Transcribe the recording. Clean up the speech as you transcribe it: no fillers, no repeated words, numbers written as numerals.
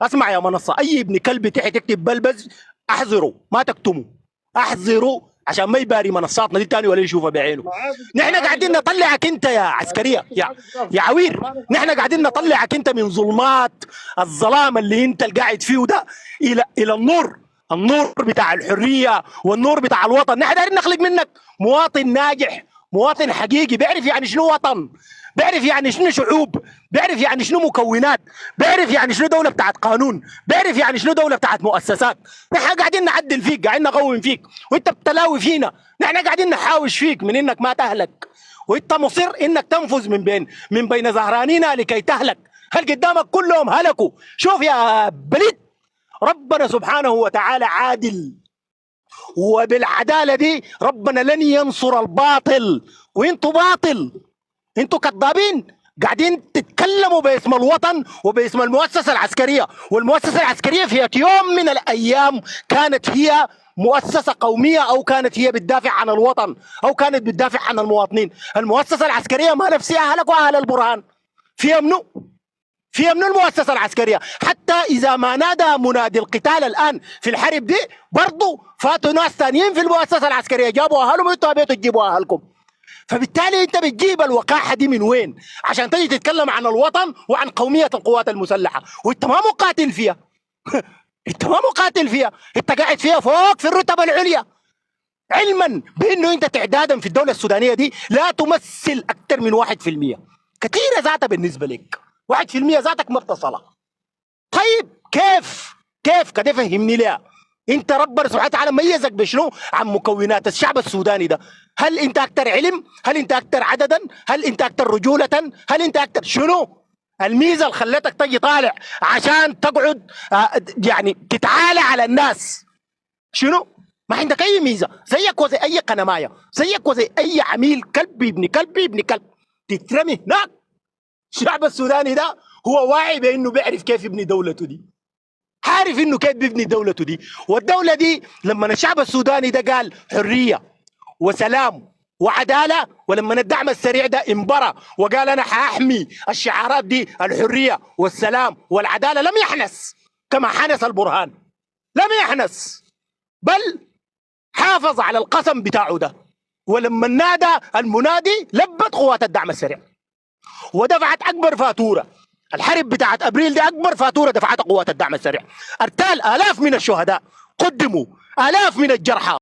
اسمع يا منصه، اي ابن كلب تحت تكتب بلبز احذره، ما تكتمه، احذره عشان ما يباري منصاتنا دي تاني ولا يشوفها بعينه. نحن قاعدين نطلعك انت يا عسكريه يا عوير، نحن قاعدين نطلعك انت من ظلمات الظلام اللي انت قاعد فيه ده الى النور بتاع الحريه والنور بتاع الوطن. نحن دايرين نخلق منك مواطن ناجح، مواطن حقيقي بيعرف يعني شنو وطن، بيعرف يعني شنو شعوب، بيعرف يعني شنو مكونات، بيعرف يعني شنو دوله بتاعت قانون، بيعرف يعني شنو دوله بتاعت مؤسسات. نحن قاعدين نعدل فيك، قاعدين نقوم فيك، وانت بتلاوي فينا. نحن قاعدين نحاوش فيك من انك ما تهلك، وانت مصر انك تنفذ من بين ظهرانينا لكي تهلك. هل قدامك كلهم هلكوا؟ شوف يا بليد، ربنا سبحانه وتعالى عادل، وبالعداله دي ربنا لن ينصر الباطل. وانتوا باطل، انتوا كذابين، قاعدين تتكلموا باسم الوطن وباسم المؤسسه العسكريه. والمؤسسه العسكريه في يوم من الايام كانت هي مؤسسه قوميه، او كانت هي بتدافع عن الوطن، او كانت بتدافع عن المواطنين. المؤسسه العسكريه ما نفسها اهلك واهل البرهان. فيها منو؟ فيها من المؤسسه العسكريه. حتى اذا ما نادى منادي القتال الان في الحرب دي، برضه فاتوا ناس ثانيين في المؤسسه العسكريه جابوا اهلهم، وانتوا بيتوا تجيبوا اهلكم. فبالتالي انت بتجيب الوقاحه دي من وين عشان تجي تتكلم عن الوطن وعن قوميه القوات المسلحه وانت ما مقاتل فيها؟ انت ما مقاتل فيها، انت قاعد فيها فوق في الرتب العليا، علما بانه انت تعدادا في الدوله السودانيه دي لا تمثل اكثر من 1%. كثيره ذاتها بالنسبه لك، 1% ذاتك ما بتصلها. طيب كيف كده فهمني ليه؟ انت ربنا سبحانه وتعالى ميزك بشنو عن مكونات الشعب السوداني ده؟ هل انت اكثر علم؟ هل انت اكثر عددا؟ هل انت اكثر رجوله؟ هل انت اكثر شنو؟ الميزه اللي خلتك تجي طالع عشان تقعد يعني تتعالى على الناس شنو؟ ما عندك اي ميزه، زيك وزي اي قنمايه، زيك وزي اي عميل كلب ابن كلب ابن كلب تترمي هناك. الشعب السوداني ده هو واعي بانه بيعرف كيف يبني دولته دي، عارف انه كيف بيبني دولته دي. والدوله دي لما الشعب السوداني ده قال حريه وسلام وعداله، ولما الدعم السريع ده انبرى وقال انا حاحمي الشعارات دي، الحريه والسلام والعداله، لم يحنس كما حنس البرهان، لم يحنس، بل حافظ على القسم بتاعه ده. ولما نادى المنادي لبت قوات الدعم السريع ودفعت اكبر فاتوره. الحرب بتاعت ابريل دي اكبر فاتوره دفعتها قوات الدعم السريع، ارتال الاف من الشهداء، قدموا الاف من الجرحى.